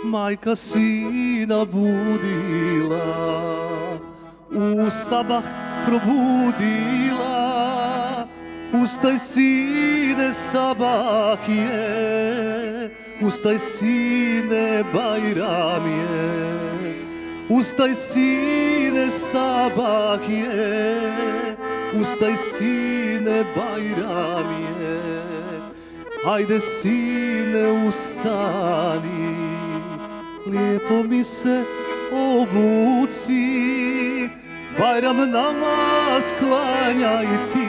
majka sina budila, u sabah probudila. Ustaj sine, sabah je, ustaj sine, Bajram je. Ustaj sine, sabah je, ustaj sine, Bajram je. Hajde sine, ustani, lijepo mi se obuci, Bajram namaz klanjaj ti,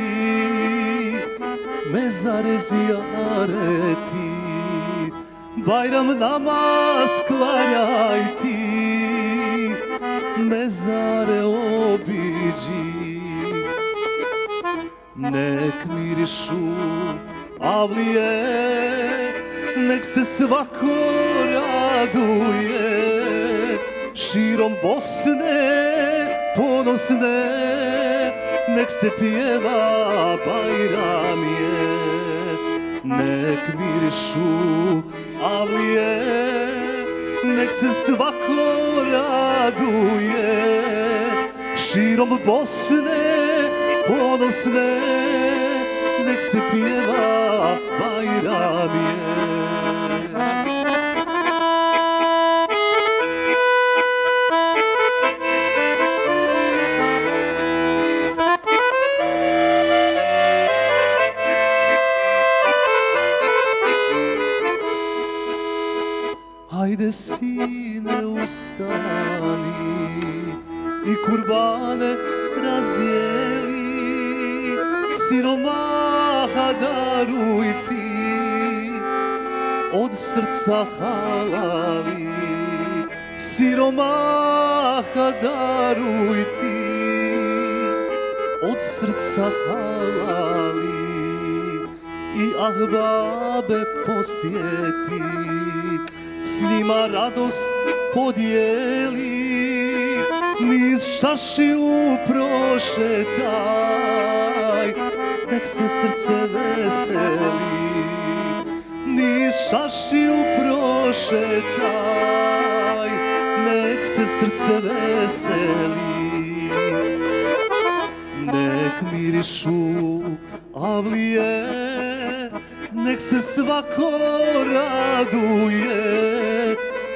mezare zjareti. Bajram namaz klanjaj ti, mezare obiđi. Nek mirišu avlije, nek se svako raduje, širom Bosne ponosne, nek se pjeva Bajram je. Nek mirišu avlije, nek se svako raduje, širom Bosne ponosne, nek se pjeva Bajram je. Hajde sine, ustani i kurbane razdijeli, siromaha daruj ti, od srca halali. Siromaha daruj ti, od srca halali. I ahbabe posjeti, s njima radost podijeli, niz čašiju prošetaj, nek se srce veseli. Niz čašiju prošetaj, nek se srce veseli. Nek mirišu avlije, nek se svako raduje,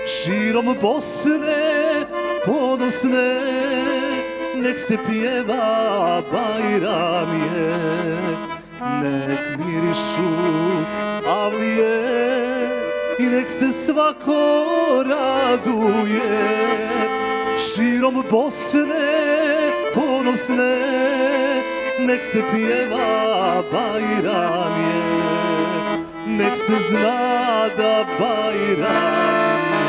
širom Bosne ponosne, nek se pjeva Bajram je. Nek mirišu avlije i nek se svako raduje, širom Bosne ponosne, nek se pjeva Bajram je. Nek se zna da Bajram